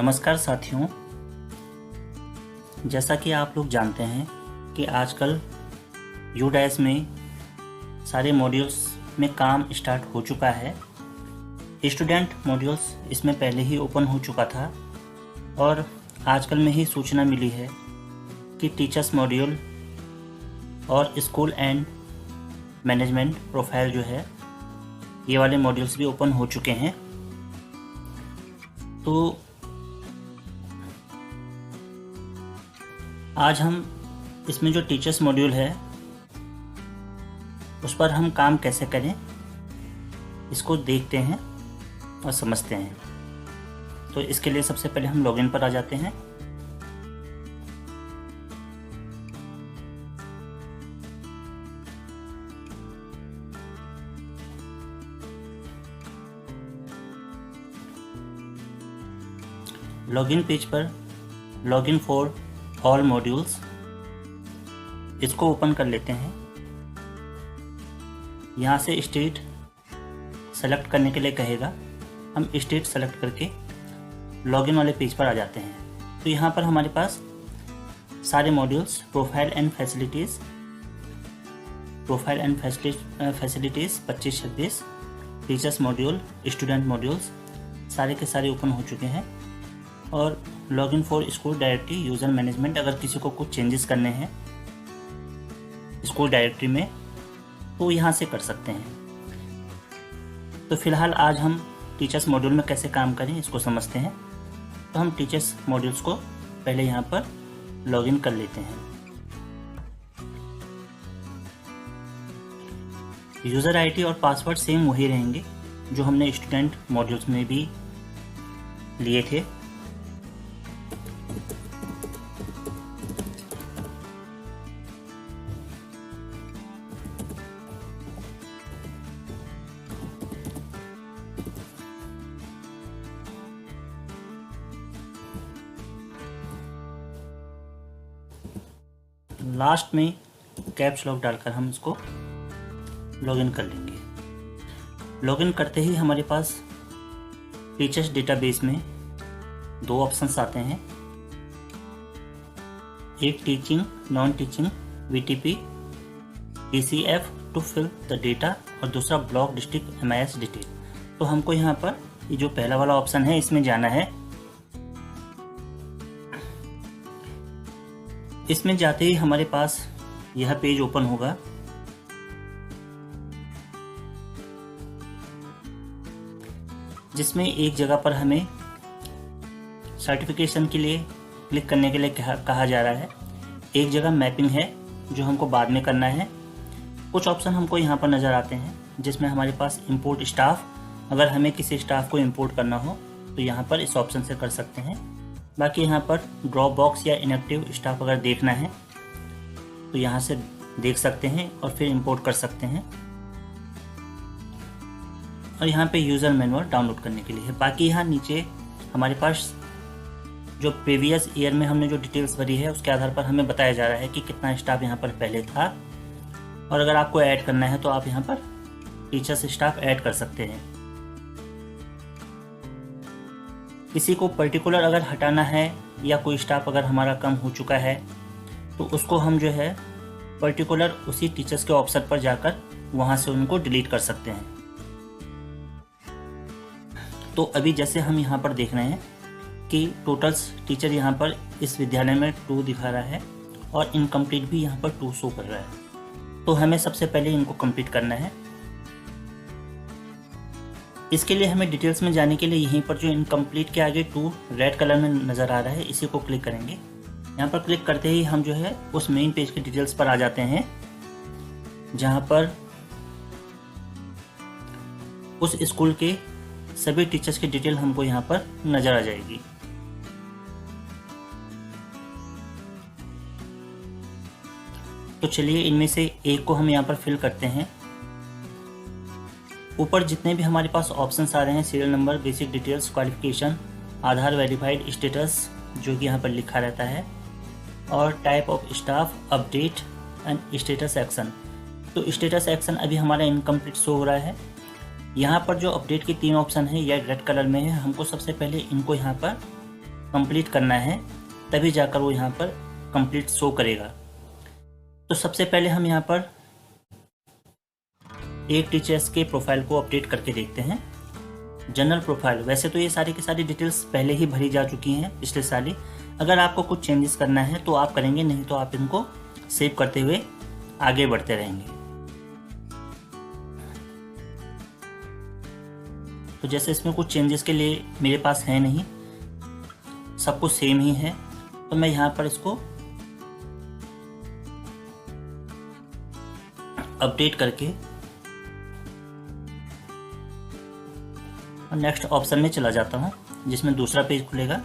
नमस्कार साथियों, जैसा कि आप लोग जानते हैं कि आजकल यूडाइस में सारे मॉड्यूल्स में काम स्टार्ट हो चुका है। स्टूडेंट मॉड्यूल्स इसमें पहले ही ओपन हो चुका था और आजकल में ही सूचना मिली है कि टीचर्स मॉड्यूल और स्कूल एंड मैनेजमेंट प्रोफाइल जो है ये वाले मॉड्यूल्स भी ओपन हो चुके हैं। तो आज हम इसमें जो टीचर्स मॉड्यूल है उस पर हम काम कैसे करें इसको देखते हैं और समझते हैं। तो इसके लिए सबसे पहले हम लॉगिन पर आ जाते हैं। लॉगिन पेज पर लॉगिन फॉर ऑल मॉड्यूल्स इसको ओपन कर लेते हैं। यहाँ से स्टेट सेलेक्ट करने के लिए कहेगा, हम स्टेट सेलेक्ट करके लॉगिन वाले पेज पर आ जाते हैं। तो यहाँ पर हमारे पास सारे modules profile and facilities 25-26 teachers module, student modules सारे के सारे ओपन हो चुके हैं। और login for school directory user management, अगर किसी को कुछ चेंजेस करने हैं स्कूल डायरेक्टरी में तो यहाँ से कर सकते हैं। तो फिलहाल आज हम टीचर्स मॉड्यूल में कैसे काम करें इसको समझते हैं। तो हम टीचर्स मॉड्यूल्स को पहले यहाँ पर लॉगिन कर लेते हैं। यूज़र आईडी और पासवर्ड सेम वही रहेंगे जो हमने स्टूडेंट मॉड्यूल्स में भी लिए थे। लास्ट में कैप्स लॉक डालकर हम इसको लॉगिन कर लेंगे। लॉगिन करते ही हमारे पास टीचर्स डेटाबेस में दो ऑप्शंस आते हैं, एक teaching non teaching VTP ECF to fill the data और दूसरा ब्लॉक डिस्ट्रिक्ट MIS डिटेल। तो हमको यहाँ पर ये जो पहला वाला ऑप्शन है इसमें जाना है। इसमें जाते ही हमारे पास यह पेज ओपन होगा। जिसमें एक जगह पर हमें सर्टिफिकेशन के लिए क्लिक करने के लिए कहा जा रहा है, एक जगह मैपिंग है जो हमको बाद में करना है। कुछ ऑप्शन हमको यहाँ पर नज़र आते हैं जिसमें हमारे पास इंपोर्ट स्टाफ, अगर हमें किसी स्टाफ को इंपोर्ट करना हो तो यहाँ पर इस ऑप्शन से कर सकते हैं। बाकी यहाँ पर ड्रॉप बॉक्स या इनएक्टिव स्टाफ अगर देखना है तो यहाँ से देख सकते हैं और फिर इंपोर्ट कर सकते हैं। और यहाँ पे यूज़र मैनुअल डाउनलोड करने के लिए है। बाकी यहाँ नीचे हमारे पास जो प्रीवियस ईयर में हमने जो डिटेल्स भरी है उसके आधार पर हमें बताया जा रहा है कि कितना स्टाफ यहाँ पर पहले था। और अगर आपको ऐड करना है तो आप यहाँ पर टीचर्स स्टाफ ऐड कर सकते हैं। किसी को पर्टिकुलर अगर हटाना है या कोई स्टाफ अगर हमारा कम हो चुका है तो उसको हम जो है पर्टिकुलर उसी टीचर्स के ऑप्शन पर जाकर वहाँ से उनको डिलीट कर सकते हैं। तो अभी जैसे हम यहाँ पर देख रहे हैं कि टोटल्स टीचर यहाँ पर इस विद्यालय में 2 दिखा रहा है और इनकम्प्लीट भी यहाँ पर 2 शो कर रहा है। तो हमें सबसे पहले इनको कंप्लीट करना है। इसके लिए हमें डिटेल्स में जाने के लिए यहीं पर जो इनकम्प्लीट के आगे 2 रेड कलर में नज़र आ रहा है इसी को क्लिक करेंगे। यहाँ पर क्लिक करते ही हम जो है उस मेन पेज के डिटेल्स पर आ जाते हैं जहाँ पर उस स्कूल के सभी टीचर्स की डिटेल हमको यहाँ पर नज़र आ जाएगी। तो चलिए इनमें से एक को हम यहाँ पर फिल करते हैं। ऊपर जितने भी हमारे पास ऑप्शंस आ रहे हैं, serial number, basic details, qualification, Aadhaar verified status जो कि यहाँ पर लिखा रहता है, और type of staff, update and status action. तो स्टेटस एक्शन अभी हमारा इनकम्प्लीट शो हो रहा है। यहाँ पर जो अपडेट के 3 ऑप्शन है यह रेड कलर में है। हमको सबसे पहले इनको यहाँ पर कंप्लीट करना है, तभी जाकर वो यहाँ पर कंप्लीट शो करेगा। तो सबसे पहले हम यहाँ पर एक टीचर्स के प्रोफाइल को अपडेट करके देखते हैं। जनरल प्रोफाइल, वैसे तो ये सारी की सारी डिटेल्स पहले ही भरी जा चुकी हैं पिछले साल ही। अगर आपको कुछ चेंजेस करना है तो आप करेंगे, नहीं तो आप इनको सेव करते हुए आगे बढ़ते रहेंगे। तो जैसे इसमें कुछ चेंजेस के लिए मेरे पास है नहीं, सब कुछ सेम ही है, तो मैं यहाँ पर इसको अपडेट करके और नेक्स्ट ऑप्शन में चला जाता हूँ, जिसमें दूसरा पेज खुलेगा।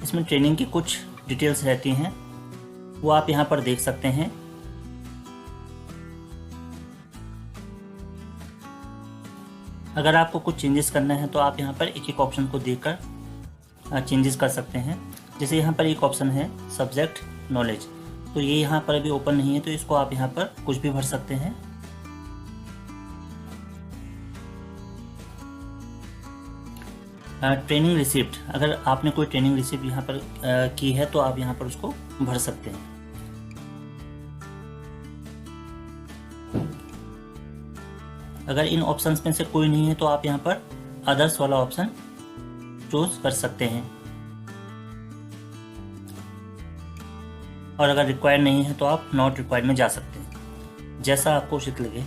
इसमें ट्रेनिंग की कुछ डिटेल्स रहती हैं, वो आप यहाँ पर देख सकते हैं। अगर आपको कुछ चेंजेस करना है तो आप यहाँ पर एक एक ऑप्शन को देखकर चेंजेस कर सकते हैं। जैसे यहाँ पर एक ऑप्शन है सब्जेक्ट नॉलेज, तो ये यहाँ पर अभी ओपन नहीं है, तो इसको आप यहाँ पर कुछ भी भर सकते हैं। ट्रेनिंग रिसिप्ट, अगर आपने कोई ट्रेनिंग रिसिप्ट यहाँ पर की है तो आप यहाँ पर उसको भर सकते हैं। अगर इन ऑप्शंस में से कोई नहीं है तो आप यहाँ पर अदर्स वाला ऑप्शन चूज कर सकते हैं, और अगर रिक्वायर्ड नहीं है तो आप नॉट रिक्वायर्ड में जा सकते हैं, जैसा आपको उचित लगे।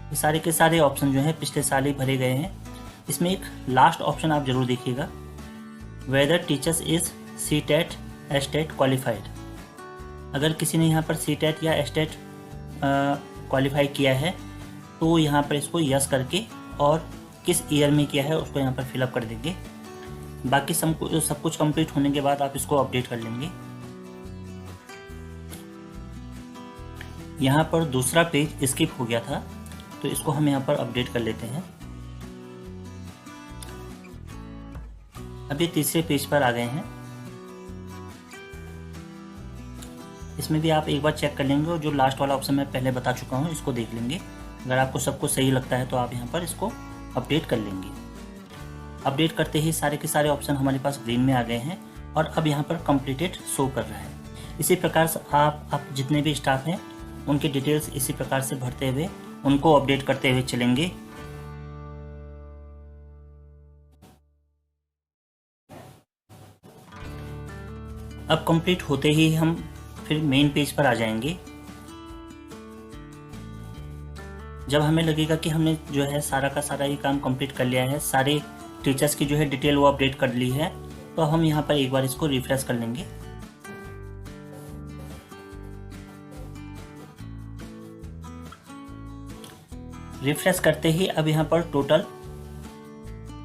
ये सारे के सारे ऑप्शन जो हैं पिछले साल ही भरे गए हैं। इसमें एक लास्ट ऑप्शन आप जरूर देखिएगा, whether teachers is CTET STET qualified. अगर किसी ने यहाँ पर CTET या STET क्वालिफाई किया है तो यहाँ पर इसको यस करके और किस ईयर में किया है उसको यहाँ पर फिलअप कर देंगे। बाकी सब कुछ कंप्लीट होने के बाद आप इसको अपडेट कर लेंगे। यहाँ पर दूसरा पेज स्किप हो गया था, तो इसको हम यहाँ पर अपडेट कर लेते हैं। अभी तीसरे पेज पर आ गए हैं। इसमें भी आप एक बार चेक कर लेंगे और जो लास्ट वाला ऑप्शन मैं पहले बता चुका हूँ इसको देख लेंगे। अगर आपको सब कुछ सही लगता है तो आप यहाँ पर इसको अपडेट कर लेंगे। अपडेट करते ही सारे के सारे ऑप्शन हमारे पास ग्रीन में आ गए हैं और अब यहाँ पर कंप्लीटेड शो कर रहा है। इसी प्रकार से आप जितने भी स्टाफ हैं उनकी डिटेल्स इसी प्रकार से भरते हुए उनको अपडेट करते हुए चलेंगे। अब कंप्लीट होते ही हम फिर मेन पेज पर आ जाएंगे। जब हमें लगेगा कि हमने जो है सारा का सारा ये काम कंप्लीट कर लिया है, सारे टीचर्स की जो है डिटेल वो अपडेट कर ली है, तो हम यहाँ पर एक बार इसको रिफ्रेश कर लेंगे। रिफ्रेश करते ही अब यहाँ पर टोटल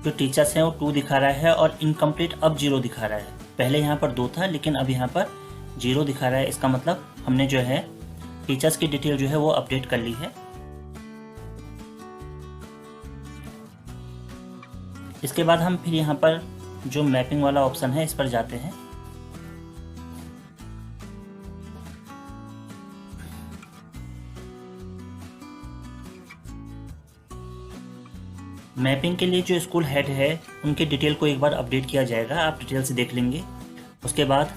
जो टीचर्स हैं वो 2 दिखा रहा है और इनकम्प्लीट अब 0 दिखा रहा है। पहले यहाँ पर 2 था लेकिन अब यहाँ पर 0 दिखा रहा है। इसका मतलब हमने जो है टीचर्स की डिटेल जो है वो अपडेट कर ली है। इसके बाद हम फिर यहाँ पर जो मैपिंग वाला ऑप्शन है इस पर जाते हैं। मैपिंग के लिए जो स्कूल हेड है उनकी डिटेल को एक बार अपडेट किया जाएगा, आप डिटेल से देख लेंगे। उसके बाद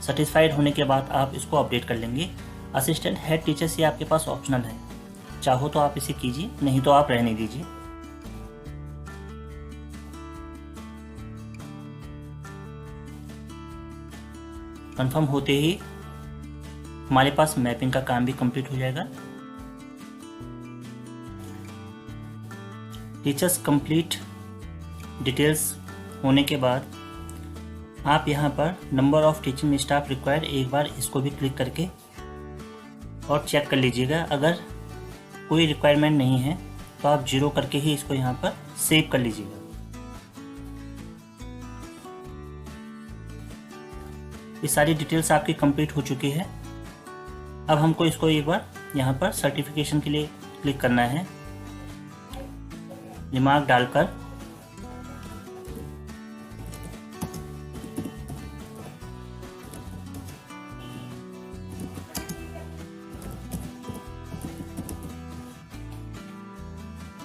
सेटिस्फाइड होने के बाद आप इसको अपडेट कर लेंगे। असिस्टेंट हेड टीचर से आपके पास ऑप्शनल है, चाहो तो आप इसे कीजिए, नहीं तो आप रहने दीजिए। कंफर्म होते ही हमारे पास मैपिंग का काम भी कंप्लीट हो जाएगा। टीचर्स कंप्लीट डिटेल्स होने के बाद आप यहाँ पर number of teaching staff required एक बार इसको भी क्लिक करके और चेक कर लीजिएगा। अगर कोई रिक्वायरमेंट नहीं है तो आप 0 करके ही इसको यहाँ पर सेव कर लीजिएगा। ये सारी डिटेल्स आपकी कंप्लीट हो चुकी है। अब हमको इसको एक बार यहाँ पर सर्टिफिकेशन के लिए क्लिक करना है। रिमार्क डालकर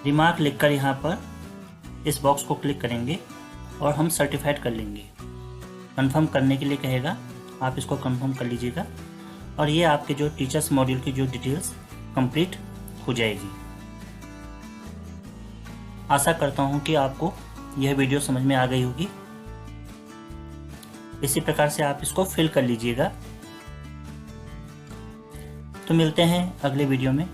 रिमार्क लिखकर यहाँ पर इस बॉक्स को क्लिक करेंगे और हम सर्टिफाइड कर लेंगे। कंफर्म करने के लिए कहेगा, आप इसको कंफर्म कर लीजिएगा और ये आपके जो टीचर्स मॉड्यूल की जो डिटेल्स कंप्लीट हो जाएगी। आशा करता हूँ कि आपको यह वीडियो समझ में आ गई होगी। इसी प्रकार से आप इसको फिल कर लीजिएगा। तो मिलते हैं अगले वीडियो में।